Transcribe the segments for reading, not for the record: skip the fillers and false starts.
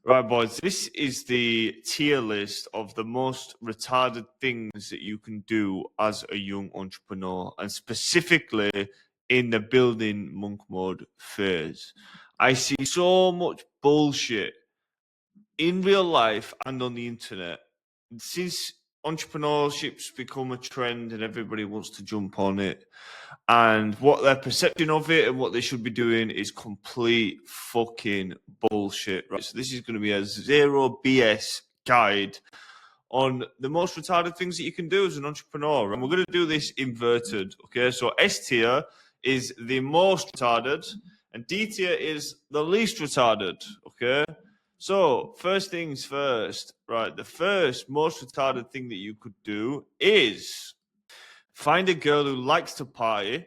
Right, boys, this is the tier list of the most retarded things that you can do as a young entrepreneur, and specifically in the building monk mode phase. I see so much bullshit in real life and on the internet. Since entrepreneurship's become a trend and everybody wants to jump on it, and what their perception of it and what they should be doing is complete fucking bullshit, right? So this is going to be a zero BS guide on the most retarded things that you can do as an entrepreneur. And we're going to do this inverted, okay? So S tier is the most retarded and D tier is the least retarded, okay? So first things first, right? The first most retarded thing that you could do is find a girl who likes to party,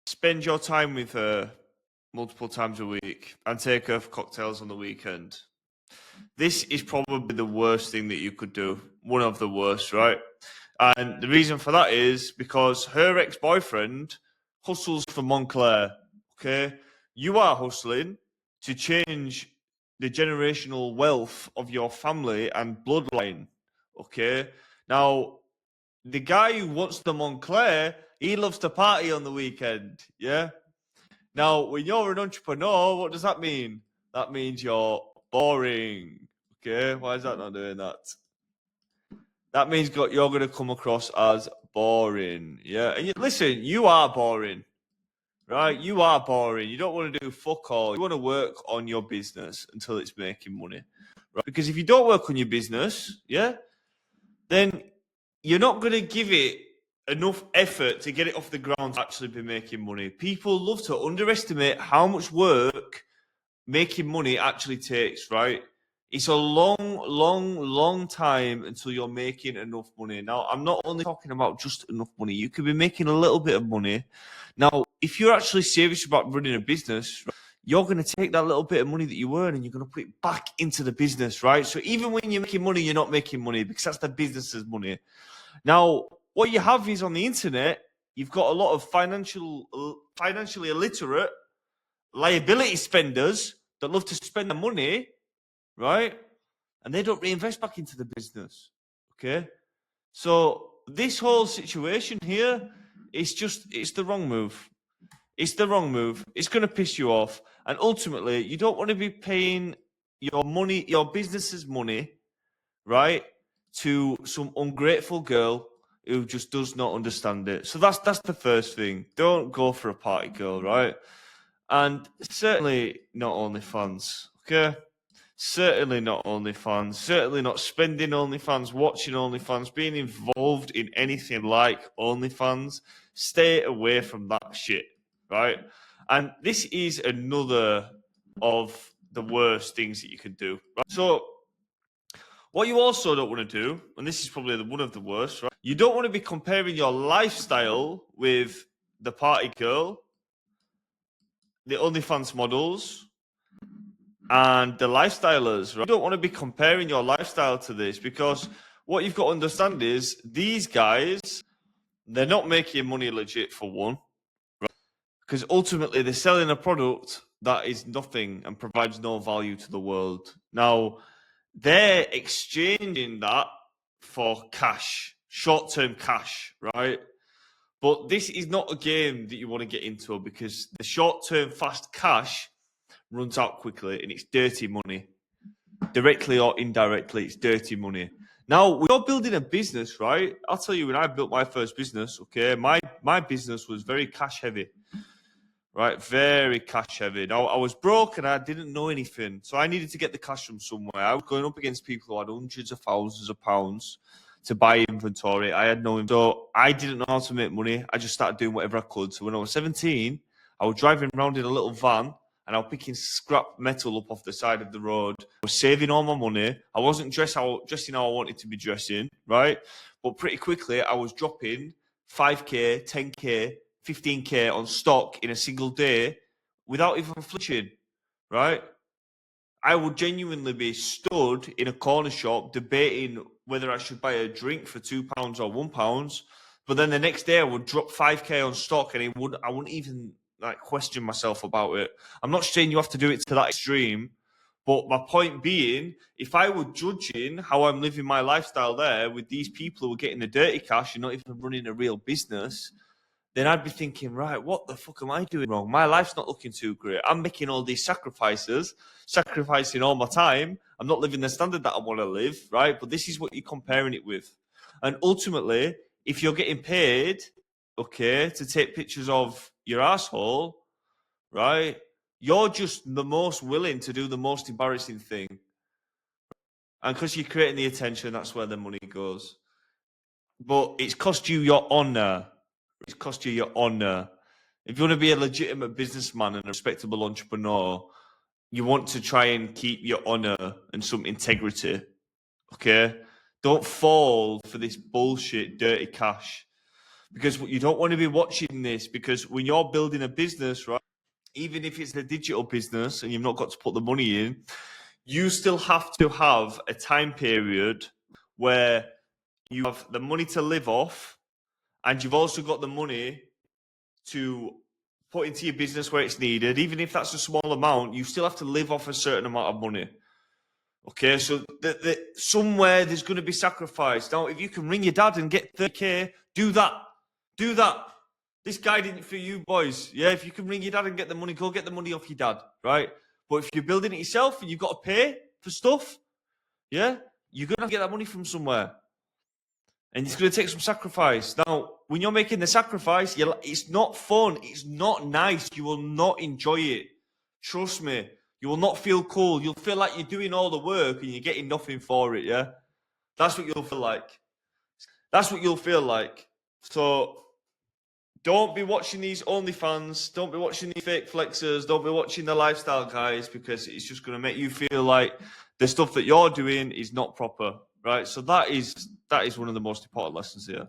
spend your time with her multiple times a week, and take her for cocktails on the weekend. This is probably the worst thing that you could do. One of the worst, right? And the reason for that is because her ex-boyfriend hustles for Montclair, okay? You are hustling to change the generational wealth of your family and bloodline, okay? Now, the guy who wants the Montclair, he loves to party on the weekend, yeah? Now, when you're an entrepreneur, what does that mean? That means you're boring, okay? Why is that not doing that? That means you're going to come across as boring, yeah? And listen, you are boring, right? You are boring. You don't want to do fuck all. You want to work on your business until it's making money, right? Because if you don't work on your business, yeah, then you're not going to give it enough effort to get it off the ground to actually be making money. People love to underestimate how much work making money actually takes, right? It's a long time until you're making enough money. Now, I'm not only talking about just enough money. You could be making a little bit of money. Now, if you're actually serious about running a business, you're going to take that little bit of money that you earn and you're going to put it back into the business, right? So even when you're making money, you're not making money because that's the business's money. Now, what you have is on the internet, you've got a lot of financially illiterate liability spenders that love to spend their money, right? And they don't reinvest back into the business, okay? So this whole situation here is it's the wrong move. It's the wrong move. It's going to piss you off. And ultimately, you don't want to be paying your money, your business's money, right, to some ungrateful girl who just does not understand it. So that's the first thing. Don't go for a party girl, right? And certainly not OnlyFans, okay? Certainly not OnlyFans. Certainly not spending OnlyFans, watching OnlyFans, being involved in anything like OnlyFans. Stay away from that shit, right? And this is another of the worst things that you can do, right? So what you also don't want to do, and this is probably one of the worst, right? You don't want to be comparing your lifestyle with the party girl, the OnlyFans models, and the lifestylers, right? You don't want to be comparing your lifestyle to this because what you've got to understand is these guys, they're not making money legit for one, right? Because ultimately they're selling a product that is nothing and provides no value to the world. Now, they're exchanging that for cash, short-term cash, right? But this is not a game that you want to get into because the short-term fast cash runs out quickly and it's dirty money. Directly or indirectly, it's dirty money. Now, when you're building a business, right? I'll tell you, when I built my first business, okay, my business was very cash heavy, right? Very cash heavy. Now, I was broke and I didn't know anything. So I needed to get the cash from somewhere. I was going up against people who had hundreds of thousands of pounds to buy inventory. I had no, so I didn't know how to make money. I just started doing whatever I could. So when I was 17, I was driving around in a little van and I was picking scrap metal up off the side of the road. I was saving all my money. I wasn't dressing how I wanted to be dressing, right? But pretty quickly, I was dropping 5K, 10K, 15K on stock in a single day without even flinching, right? I would genuinely be stood in a corner shop debating whether I should buy a drink for £2 or £1. But then the next day I would drop 5K on stock and I wouldn't even like question myself about it. I'm not saying you have to do it to that extreme, But my point being, if I were judging how I'm living my lifestyle there with these people who are getting the dirty cash and not even running a real business, then I'd be thinking, right, what the fuck am I doing wrong? My life's not looking too great. I'm making all these sacrifices, sacrificing all my time. I'm not living the standard that I want to live, right? But this is what you're comparing it with. And ultimately, if you're getting paid, okay, to take pictures of your asshole, right, you're just the most willing to do the most embarrassing thing. And because you're creating the attention, that's where the money goes. But it's cost you your honor. It's cost you your honor. If you want to be a legitimate businessman and a respectable entrepreneur, you want to try and keep your honor and some integrity. Okay? Don't fall for this bullshit, dirty cash. Because you don't want to be watching this, because when you're building a business, right, even if it's a digital business and you've not got to put the money in, you still have to have a time period where you have the money to live off, and you've also got the money to put into your business where it's needed. Even if that's a small amount, you still have to live off a certain amount of money. Okay, so somewhere there's going to be sacrifice. Now, if you can ring your dad and get 30K, do that. Do that. This guide isn't for you, boys. Yeah, if you can ring your dad and get the money, go get the money off your dad, right? But if you're building it yourself and you've got to pay for stuff, yeah, you're going to have to get that money from somewhere. And it's going to take some sacrifice. Now, when you're making the sacrifice, it's not fun. It's not nice. You will not enjoy it. Trust me. You will not feel cool. You'll feel like you're doing all the work and you're getting nothing for it, yeah? That's what you'll feel like. That's what you'll feel like. So don't be watching these OnlyFans. Don't be watching these fake flexers. Don't be watching the lifestyle guys, because it's just going to make you feel like the stuff that you're doing is not proper, right? So that is one of the most important lessons here.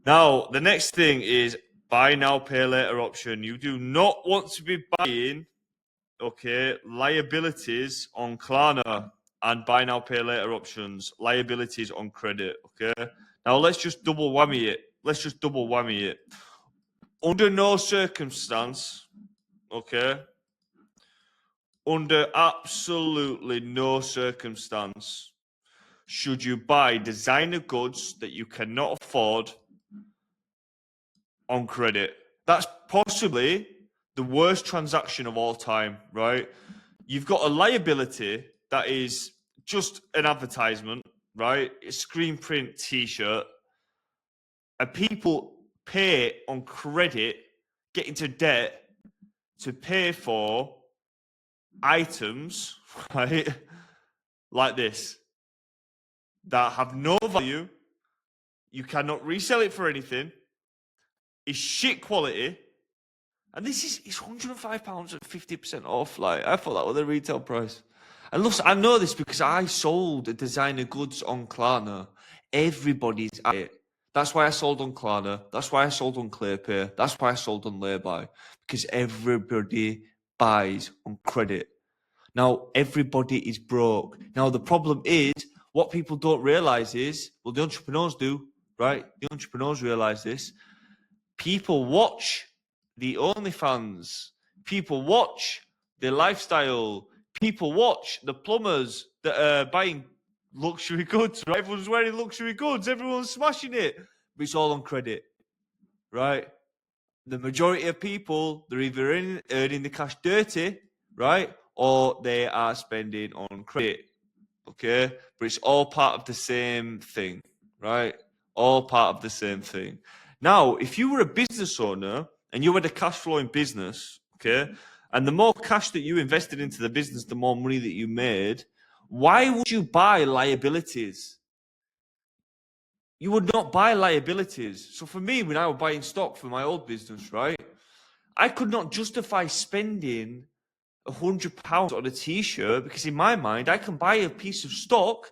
Now, the next thing is buy now, pay later option. You do not want to be buying, okay, liabilities on Klarna and buy now, pay later options, liabilities on credit, okay? Now, let's just double whammy it. Under no circumstance, okay, under absolutely no circumstance should you buy designer goods that you cannot afford on credit. That's possibly the worst transaction of all time, right? You've got a liability that is just an advertisement, right? A screen print t-shirt. And people pay on credit, get into debt to pay for items, right? Like this, that have no value. You cannot resell it for anything. It's shit quality. And it's £105 at 50% off. Like, I thought that was the retail price. And look, I know this because I sold designer goods on Klarna. Everybody's at it. That's why I sold on Klarna. That's why I sold on ClearPay. That's why I sold on Lay-By. Because everybody buys on credit. Now, everybody is broke. Now, the problem is, what people don't realize is, well, the entrepreneurs do, right? The entrepreneurs realize this. People watch the OnlyFans. People watch the lifestyle. People watch the plumbers that are buying luxury goods, right? Everyone's wearing luxury goods. Everyone's smashing it. But it's all on credit, right? The majority of people, they're either earning the cash dirty, right? Or they are spending on credit, okay? But it's all part of the same thing, right? All part of the same thing. Now, if you were a business owner and you had a cash flowing business, okay, and the more cash that you invested into the business, the more money that you made, why would you buy liabilities? You would not buy liabilities. So for me, when I was buying stock for my old business, right, I could not justify spending £100 on a t-shirt, because in my mind, I can buy a piece of stock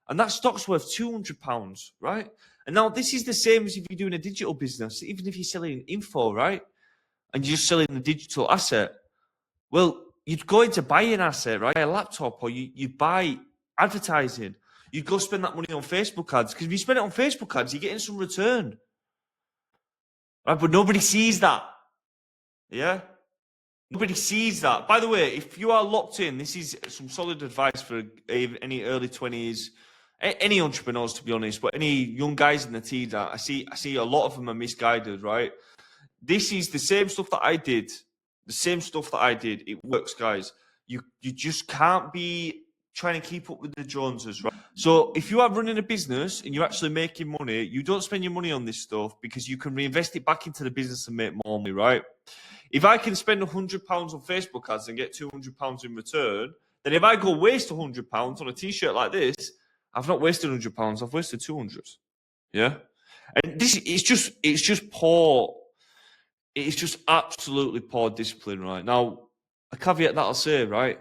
and that stock's worth £200, right? And now this is the same as if you're doing a digital business, even if you're selling info, right? And you're just selling the digital asset. Well, you'd go into buy an asset, right? A laptop, or you'd buy advertising. You'd go spend that money on Facebook ads, because if you spend it on Facebook ads, you're getting some return. Right? But nobody sees that. Yeah? Nobody sees that. By the way, if you are locked in, this is some solid advice for any early 20s, any entrepreneurs, to be honest, but any young guys in the teens. I see a lot of them are misguided, right? This is the same stuff that I did. The same stuff that I did. It works, guys. You just can't be trying to keep up with the Joneses, right? So if you are running a business and you're actually making money, you don't spend your money on this stuff because you can reinvest it back into the business and make more money, right? If I can spend £100 on Facebook ads and get £200 in return, then if I go waste £100 on a t-shirt like this, I've not wasted £100. I've wasted 200. Yeah, and this it's just poor. It's just absolutely poor discipline, right? Now, a caveat that I'll say, right?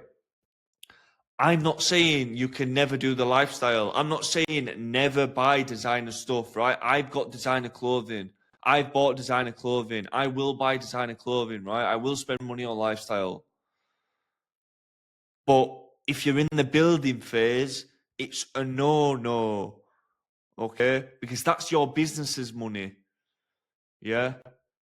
I'm not saying you can never do the lifestyle. I'm not saying never buy designer stuff, right? I've got designer clothing. I've bought designer clothing. I will buy designer clothing, right? I will spend money on lifestyle. But if you're in the building phase, it's a no-no, okay? Because that's your business's money, yeah?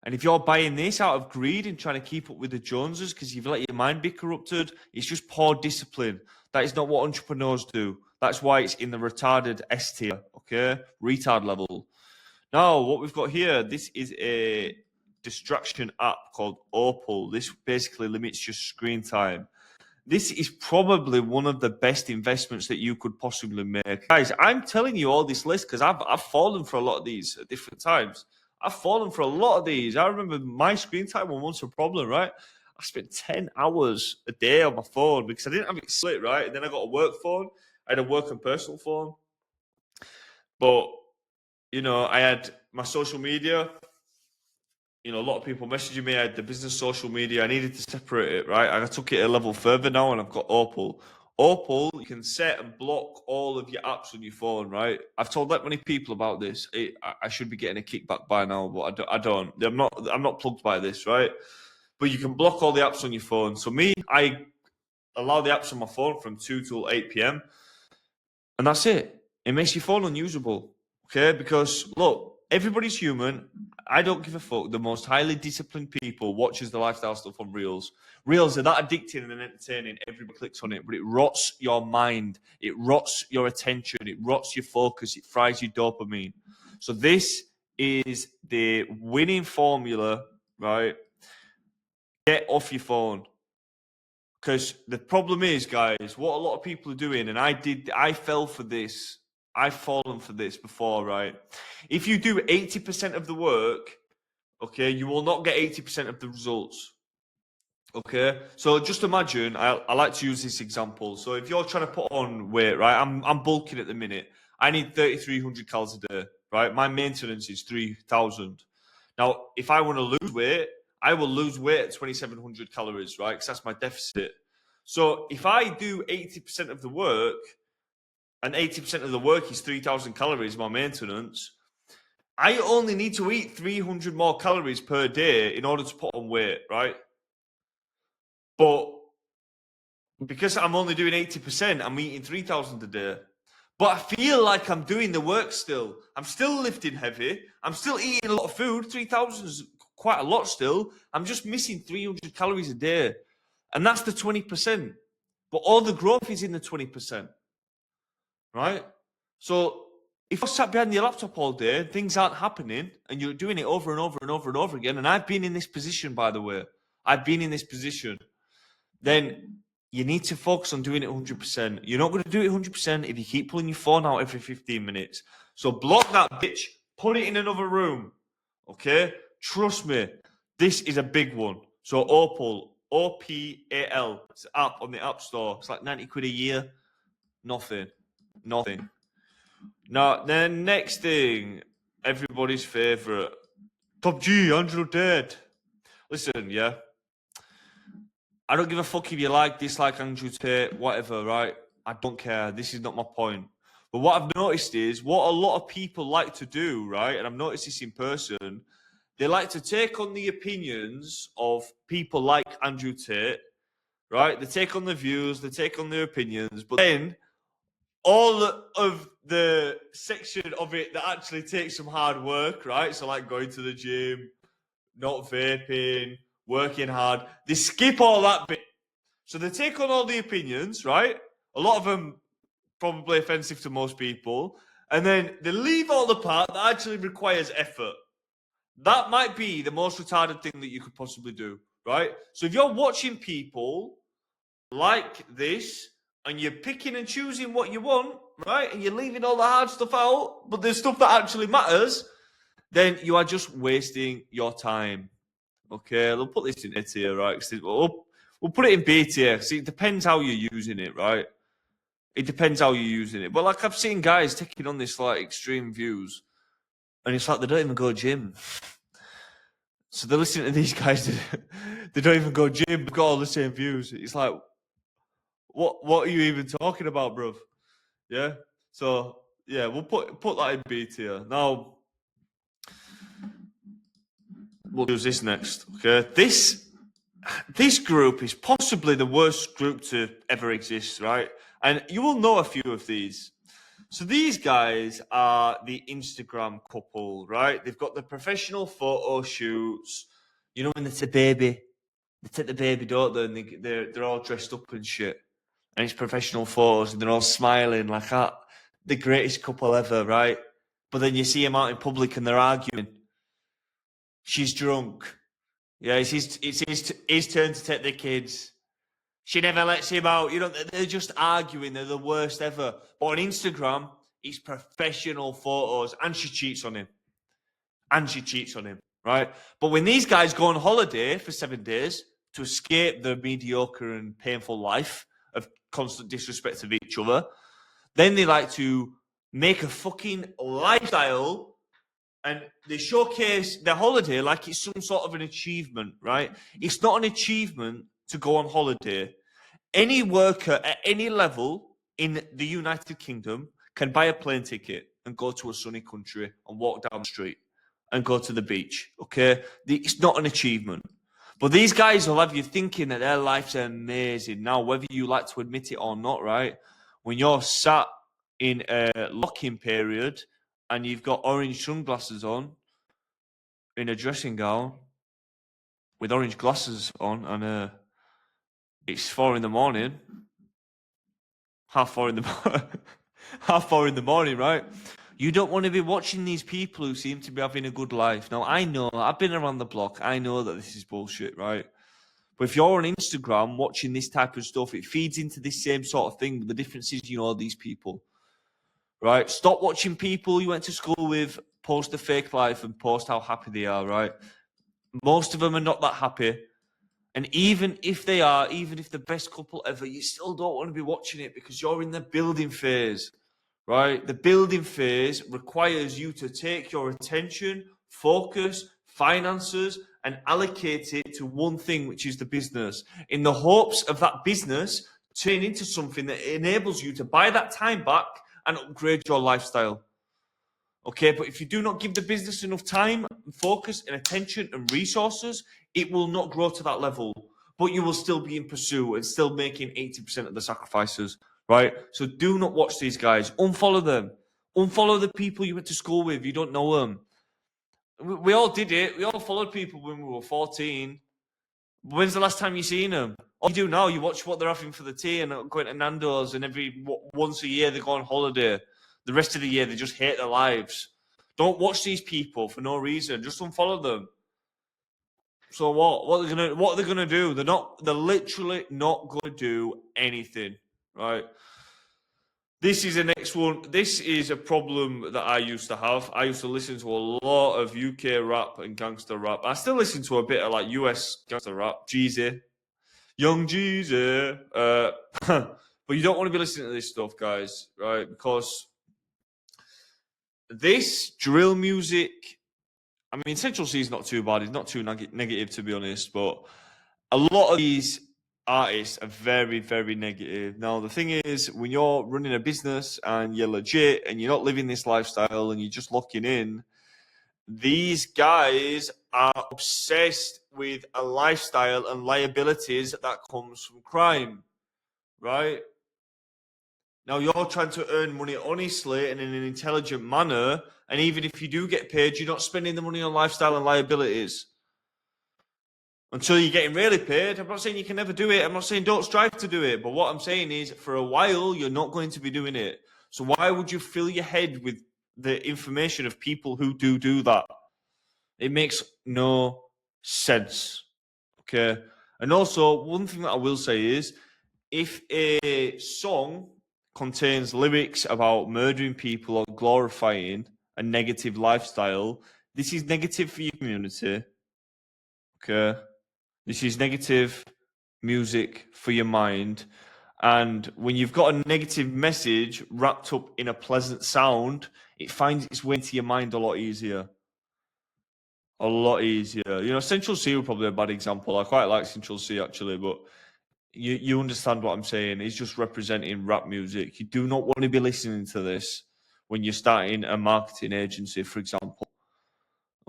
And if you're buying this out of greed and trying to keep up with the Joneses because you've let your mind be corrupted, it's just poor discipline. That is not what entrepreneurs do. That's why it's in the retarded S tier, okay? Retard level. Now, what we've got here, this is a distraction app called Opal. This basically limits your screen time. This is probably one of the best investments that you could possibly make. Guys, I'm telling you all this list because I've fallen for a lot of these at different times. I've fallen for a lot of these. I remember my screen time was once a problem, right? I spent 10 hours a day on my phone because I didn't have it split, right? And then I got a work phone. I had a work and personal phone. But, you know, I had my social media. You know, a lot of people messaging me. I had the business social media. I needed to separate it, right? I took it a level further now, and I've got Opal. Opal, you can set and block all of your apps on your phone, right? I've told that many people about this. I should be getting a kickback by now, but I don't. I'm not plugged by this, right? But you can block all the apps on your phone. So me, I allow the apps on my phone from 2 till 8 p.m. And that's it. It makes your phone unusable. Okay? Because look, everybody's human. I don't give a fuck. The most highly disciplined people watches the lifestyle stuff on Reels. Reels are that addicting and entertaining. Everybody clicks on it, but it rots your mind. It rots your attention. It rots your focus. It fries your dopamine. So this is the winning formula, right? Get off your phone. Because the problem is, guys, what a lot of people are doing, and I fell for this. I've fallen for this before, right? If you do 80% of the work, okay, you will not get 80% of the results. Okay, so just imagine. I like to use this example. So if you're trying to put on weight, right? I'm bulking at the minute. I need 3,300 calories a day, right? My maintenance is 3,000. Now, if I want to lose weight, I will lose weight at 2,700 calories, right? Because that's my deficit. So if I do 80% of the work, and 80% of the work is 3,000 calories, my maintenance, I only need to eat 300 more calories per day in order to put on weight, right? But because I'm only doing 80%, I'm eating 3,000 a day. But I feel like I'm doing the work still. I'm still lifting heavy. I'm still eating a lot of food. 3,000 is quite a lot still. I'm just missing 300 calories a day. And that's the 20%. But all the growth is in the 20%. Right? So if you're sat behind your laptop all day, things aren't happening, and you're doing it over and over and over and over again, and I've been in this position, by the way. I've been in this position. Then you need to focus on doing it 100%. You're not going to do it 100% if you keep pulling your phone out every 15 minutes. So block that bitch, put it in another room. Okay? Trust me, this is a big one. So Opal, OPAL, it's an app on the App Store. It's like 90 quid a year. Nothing. Now, the next thing, everybody's favourite. Top G, Andrew Tate. Listen, yeah. I don't give a fuck if you like, dislike Andrew Tate, whatever, right? I don't care. This is not my point. But what I've noticed is what a lot of people like to do, right? And I've noticed this in person. They like to take on the opinions of people like Andrew Tate, right? They take on the views, they take on their opinions, but then all of the section of it that actually takes some hard work, right? So like going to the gym, not vaping, working hard. They skip all that bit. So they take on all the opinions, right? A lot of them probably offensive to most people. And then they leave all the part that actually requires effort. That might be the most retarded thing that you could possibly do, right? So if you're watching people like this and you're picking and choosing what you want, right? And you're leaving all the hard stuff out, but there's stuff that actually matters, then you are just wasting your time. Okay, we'll put this in A tier, right? We'll put it in B tier because it depends how you're using it, right? It depends how you're using it. But like I've seen guys taking on this like extreme views, and it's like they don't even go gym. So they're listening to these guys. They don't even go gym. They've got all the same views. It's like, what are you even talking about, bruv? Yeah. So yeah, we'll put that in B tier. Now we'll do this next. Okay. This group is possibly the worst group to ever exist, right? And you will know a few of these. So these guys are the Instagram couple, right? They've got the professional photo shoots. You know when they take the baby, don't they? And they're all dressed up and shit. And it's professional photos, and they're all smiling like that. The greatest couple ever, right? But then you see them out in public and they're arguing. She's drunk. Yeah, it's his turn to take the kids. She never lets him out. You know, they're just arguing. They're the worst ever. But on Instagram, it's professional photos, and she cheats on him. Right? But when these guys go on holiday for 7 days to escape the mediocre and painful life of constant disrespect of each other, then they like to make a fucking lifestyle and they showcase their holiday like it's some sort of an achievement, right? It's not an achievement to go on holiday. Any worker at any level in the United Kingdom can buy a plane ticket and go to a sunny country and walk down the street and go to the beach, okay? It's not an achievement. But these guys will have you thinking that their life's amazing. Now, whether you like to admit it or not, right? When you're sat in a lock-in period and you've got orange sunglasses on in a dressing gown with orange glasses on and it's 4 in the morning, half 4 in the morning, right? You don't want to be watching these people who seem to be having a good life. Now, I know, I've been around the block. I know that this is bullshit, right? But if you're on Instagram watching this type of stuff, it feeds into this same sort of thing. But the difference is, you know, these people, right? Stop watching people you went to school with post a fake life and post how happy they are, right? Most of them are not that happy. And even if they are, even if the best couple ever, you still don't want to be watching it because you're in the building phase, right? The building phase requires you to take your attention, focus, finances, and allocate it to one thing, which is the business, in the hopes of that business turning into something that enables you to buy that time back and upgrade your lifestyle. Okay, but if you do not give the business enough time, focus, and attention and resources, it will not grow to that level. But you will still be in pursuit and still making 80% of the sacrifices, right? So do not watch these guys. Unfollow them. Unfollow the people you went to school with. You don't know them. We all did it. We all followed people when we were 14. When's the last time you seen them? All you do now, you watch what they're having for the tea and going to Nando's, and once a year they go on holiday. The rest of the year they just hate their lives. Don't watch these people for no reason. Just unfollow them. So what? What are they gonna do? They're literally not gonna do anything. Right? This is the next one. This is a problem that I used to have. I used to listen to a lot of UK rap and gangster rap. I still listen to a bit of like US gangster rap. Jeezy. Young Jeezy. But you don't want to be listening to this stuff, guys, right? Because this drill music, I mean, Central C is not too bad. It's not too negative, to be honest. But a lot of these artists are very, very negative. Now, the thing is, when you're running a business and you're legit and you're not living this lifestyle and you're just locking in, these guys are obsessed with a lifestyle and liabilities that comes from crime, right? Now, you're trying to earn money honestly and in an intelligent manner. And even if you do get paid, you're not spending the money on lifestyle and liabilities. until you're getting really paid. I'm not saying you can never do it. I'm not saying don't strive to do it. But what I'm saying is, for a while, you're not going to be doing it. So why would you fill your head with the information of people who do that? It makes no sense. Okay. And also, one thing that I will say is, if a song contains lyrics about murdering people or glorifying a negative lifestyle, this is negative for your community. Okay. This is negative music for your mind. And when you've got a negative message wrapped up in a pleasant sound, it finds its way into your mind a lot easier. A lot easier. You know, Central C would probably be a bad example. I quite like Central C actually, but you understand what I'm saying. It's just representing rap music. You do not want to be listening to this when you're starting a marketing agency, for example.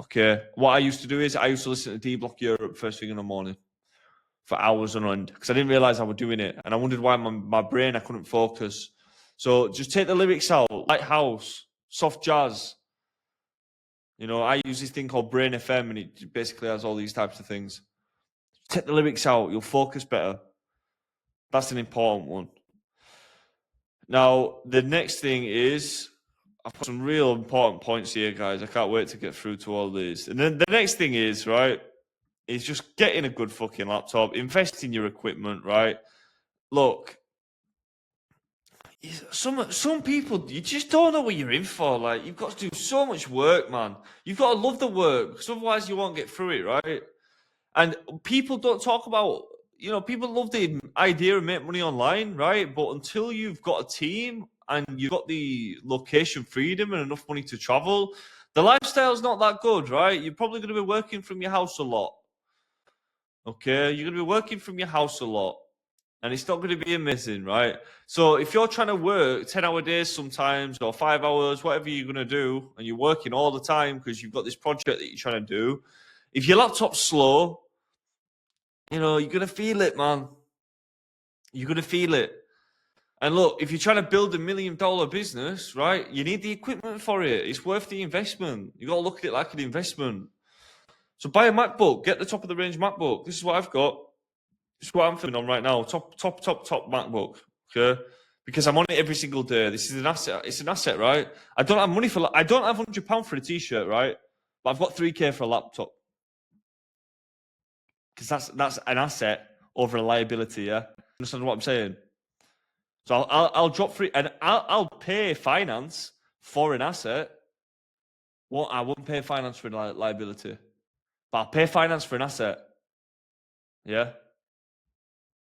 Okay. What I used to do is I used to listen to D Block Europe first thing in the morning for hours on end because I didn't realize I was doing it. And I wondered why my brain, I couldn't focus. So just take the lyrics out, light house, soft jazz. You know, I use this thing called Brain FM and it basically has all these types of things. Take the lyrics out, you'll focus better. That's an important one. Now, the next thing is, I've got some real important points here, guys. I can't wait to get through to all these. And then the next thing is, right, is just getting a good fucking laptop, invest in your equipment, right? Look, some people, you just don't know what you're in for. Like, you've got to do so much work, man. You've got to love the work, because otherwise you won't get through it, right? And people don't talk about, you know, people love the idea of make money online, right? But until you've got a team and you've got the location freedom and enough money to travel, the lifestyle's not that good, right? You're probably going to be working from your house a lot. Okay, you're going to be working from your house a lot. And it's not going to be amazing, right? So if you're trying to work 10-hour days sometimes or 5 hours, whatever you're going to do, and you're working all the time because you've got this project that you're trying to do, if your laptop's slow, you know, you're going to feel it, man. You're going to feel it. And look, if you're trying to build $1 million business, right, you need the equipment for it. It's worth the investment. You got to look at it like an investment. So buy a MacBook. Get the top of the range MacBook. This is what I've got. This is what I'm filming on right now. Top MacBook. Okay, because I'm on it every single day. This is an asset. It's an asset, right? I don't have money for. I don't have £100 for a t-shirt, right? But I've got 3K for a laptop. Because that's an asset over a liability. Yeah, understand what I'm saying? So I'll drop free and I'll pay finance for an asset. Well, I won't pay finance for a liability, but I'll pay finance for an asset. Yeah,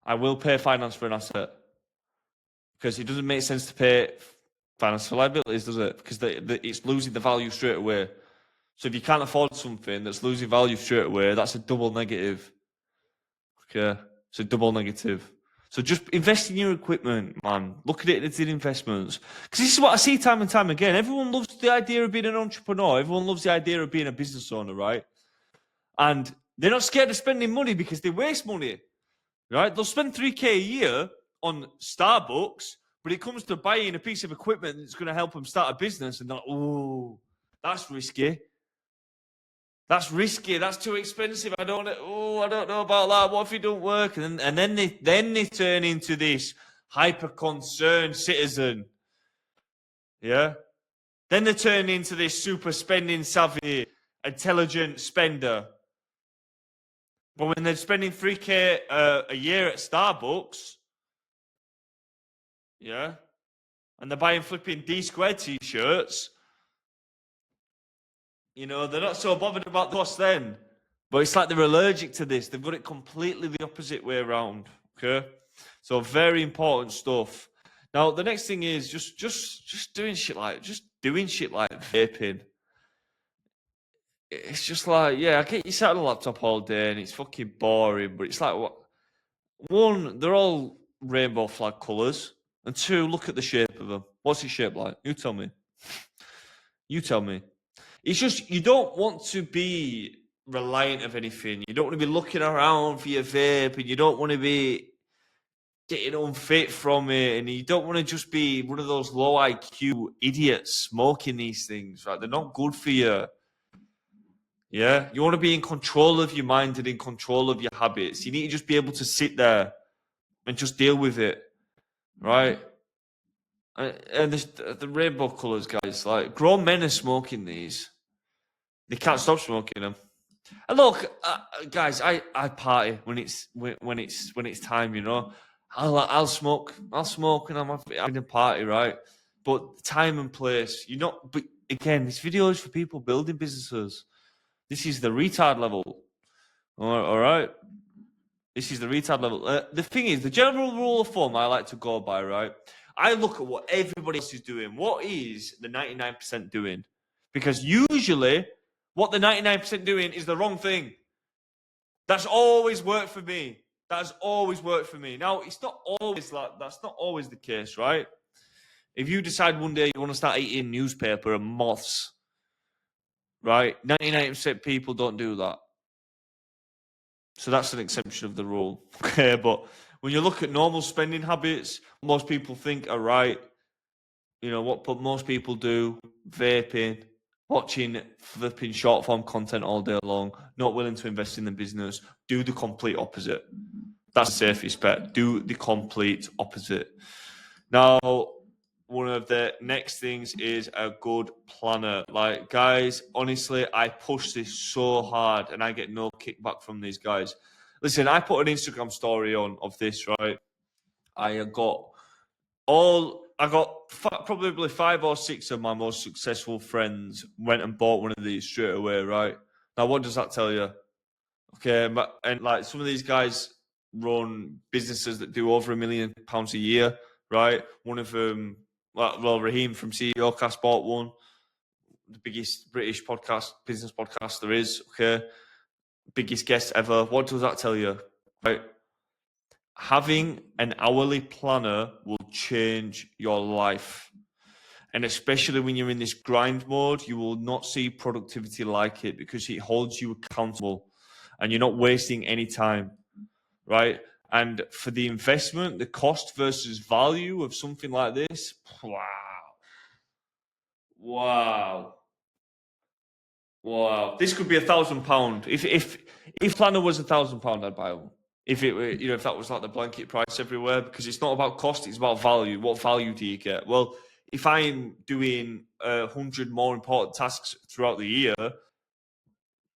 I will pay finance for an asset because it doesn't make sense to pay finance for liabilities, does it? Because it's losing the value straight away. So if you can't afford something that's losing value straight away, that's a double negative. Okay, it's a double negative. So just invest in your equipment, man. Look at it as in investments. Because this is what I see time and time again. Everyone loves the idea of being an entrepreneur. Everyone loves the idea of being a business owner, right? And they're not scared of spending money because they waste money, right? They'll spend 3K a year on Starbucks, but it comes to buying a piece of equipment that's going to help them start a business, and they're like, oh, that's risky. That's risky. That's too expensive. I don't know about that. What if it don't work? And then they turn into this hyper concerned citizen. Yeah. Then they turn into this super spending savvy, intelligent spender. But when they're spending 3K a year at Starbucks, yeah, and they're buying flipping D-squared t-shirts, you know, they're not so bothered about the cost then. But it's like they're allergic to this. They've got it completely the opposite way around. Okay, so very important stuff. Now the next thing is just doing shit like vaping. It's just like, yeah, I get you sat on a laptop all day and it's fucking boring. But it's like, what? One, they're all rainbow flag colours, and two, look at the shape of them. What's his shape like? You tell me. You tell me. It's just, you don't want to be reliant of anything. You don't want to be looking around for your vape, and you don't want to be getting unfit from it, and you don't want to just be one of those low IQ idiots smoking these things, right? They're not good for you. Yeah, you want to be in control of your mind and in control of your habits. You need to just be able to sit there and just deal with it, right? And the rainbow colours, guys. Like, grown men are smoking these. They can't stop smoking them. And look, guys, I party when it's time. You know, I'll smoke, and I'm having a party, right? But time and place, you know. But again, this video is for people building businesses. This is the retard level. All right. This is the retard level. The thing is, the general rule of thumb I like to go by, right? I look at what everybody else is doing. What is the 99% doing? Because usually, what the 99% doing is the wrong thing. That's always worked for me. That's always worked for me. Now, it's not always like that's not always the case, right? If you decide one day you want to start eating newspaper and moths, right? 99% people don't do that. So that's an exception of the rule. Okay, but when you look at normal spending habits, most people think are right. You know what most people do: vaping, watching flipping short form content all day long, not willing to invest in the business. Do the complete opposite. That's the safest bet. Do the complete opposite. Now, one of the next things is a good planner. Like, guys, honestly, I push this so hard and I get no kickback from these guys. Listen, I put an Instagram story on of this, right? I got probably 5 or 6 of my most successful friends went and bought one of these straight away, right? Now, what does that tell you? Okay, and like some of these guys run businesses that do over £1 million a year, right? One of them, well, Raheem from CEO Cast bought one, the biggest British business podcast there is. Okay, biggest guest ever. What does that tell you? Right, having an hourly planner will change your life. And especially when you're in this grind mode, you will not see productivity like it because it holds you accountable and you're not wasting any time, right? And for the investment, the cost versus value of something like this, wow. This could be £1,000. If planner was £1,000, I'd buy one. If it were, if that was like the blanket price everywhere, because it's not about cost, it's about value. What value do you get? Well, if I'm doing 100 more important tasks throughout the year,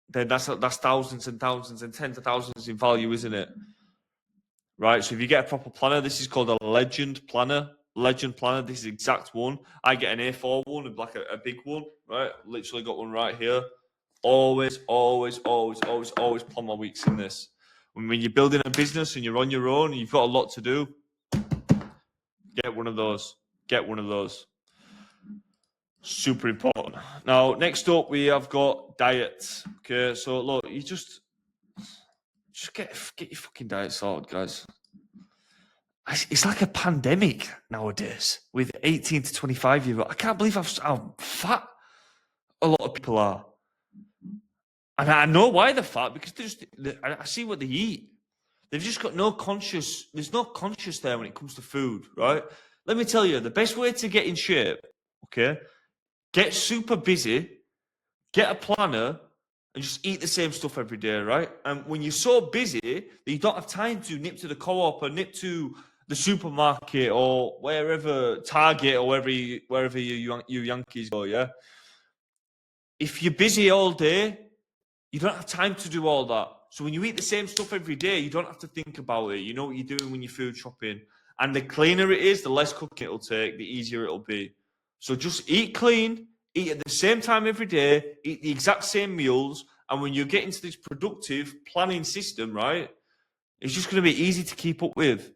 then that's thousands and thousands and tens of thousands in value, isn't it? Right. So if you get a proper planner, this is called a legend planner. Legend planner. This is the exact one. I get an A4 one, like a big one. Right. Literally got one right here. Always plan my weeks in this. When you're building a business and you're on your own and you've got a lot to do, get one of those. Get one of those. Super important. Now, next up, we have got diets. Okay, so look, you just get your fucking diet sorted, guys. It's like a pandemic nowadays with 18 to 25-year-old. I can't believe how fat a lot of people are. And I know why they're fat, because I see what they eat. They've just got there's no conscious there when it comes to food, right? Let me tell you, the best way to get in shape, okay, get super busy, get a planner, and just eat the same stuff every day, right? And when you're so busy that you don't have time to nip to the co-op or nip to the supermarket or wherever, Target or wherever you Yankees go, yeah? If you're busy all day, you don't have time to do all that. So when you eat the same stuff every day, you don't have to think about it. You know what you're doing when you're food shopping. And the cleaner it is, the less cooking it'll take, the easier it'll be. So just eat clean, eat at the same time every day, eat the exact same meals. And when you get into this productive planning system, right, it's just going to be easy to keep up with.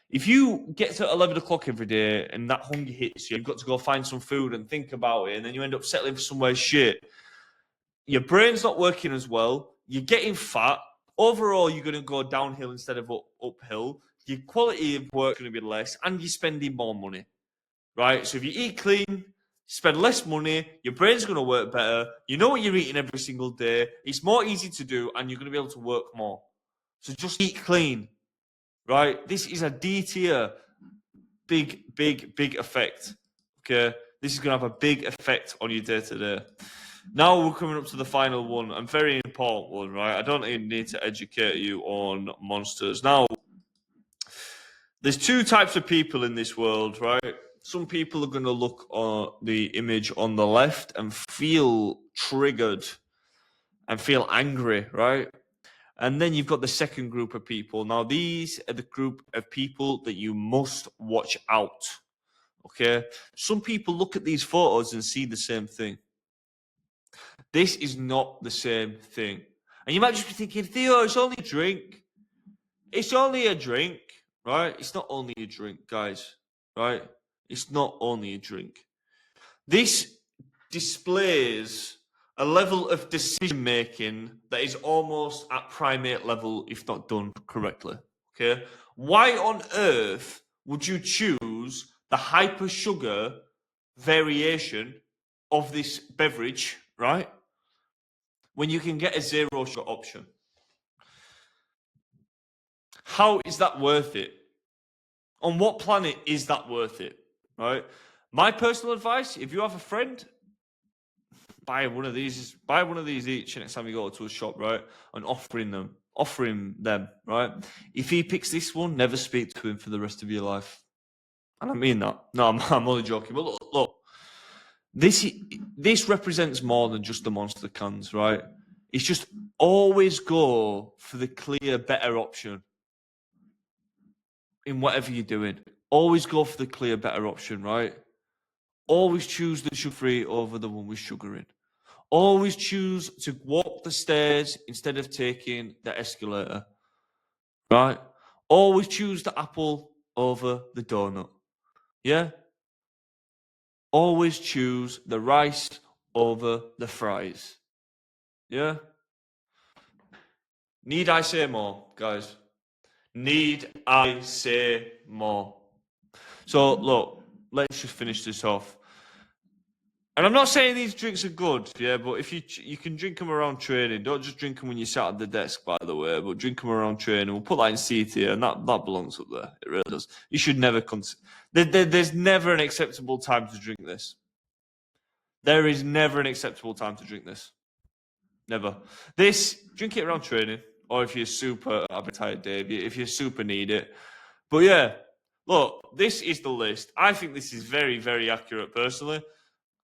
If you get to 11 o'clock every day and that hunger hits you, you've got to go find some food and think about it, and then you end up settling for somewhere shit, your brain's not working as well, you're getting fat, overall you're going to go downhill instead of uphill, your quality of work is going to be less, and you're spending more money, right? So if you eat clean, spend less money, your brain's going to work better, you know what you're eating every single day, it's more easy to do, and you're going to be able to work more. So just eat clean, right? This is a D tier, big effect, okay? This is going to have a big effect on your day-to-day. Now we're coming up to the final one, and very important one, right? I don't even need to educate you on monsters. Now, there's two types of people in this world, right? Some people are going to look at the image on the left and feel triggered and feel angry, right? And then you've got the second group of people. Now, these are the group of people that you must watch out. Okay? Some people look at these photos and see the same thing. This is not the same thing. And you might just be thinking, Theo, it's only a drink. It's only a drink, right? It's not only a drink, guys, right? It's not only a drink. This displays a level of decision making that is almost at primate level if not done correctly. Okay. Why on earth would you choose the hyper sugar variation of this beverage, right? When you can get a zero sugar option? How is that worth it? On what planet is that worth it? Right? My personal advice, if you have a friend, buy one of these each next time you go to a shop, right? And offering them, right? If he picks this one, never speak to him for the rest of your life. And I mean that. No, I'm only joking. But look, this represents more than just the monster cans, right? It's just always go for the clear, better option in whatever you're doing. Always go for the clear, better option, right? Always choose the sugar-free over the one with sugar in. Always choose to walk the stairs instead of taking the escalator, right? Always choose the apple over the donut, yeah? Always choose the rice over the fries, yeah? Need I say more, guys? Need I say more? So, look, let's just finish this off. And I'm not saying these drinks are good, yeah, but if you can drink them around training, don't just drink them when you're sat at the desk, by the way, but drink them around training. We'll put that in C tier, and that belongs up there. It really does. You should never there's never an acceptable time to drink this. There is never an acceptable time to drink this. Never. Drink it around training, or if you're super appetite, Dave, if you super need it. But yeah, look, this is the list. I think this is very, very accurate, personally.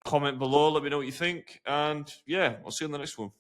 Comment below, let me know what you think, and yeah, I'll see you on the next one.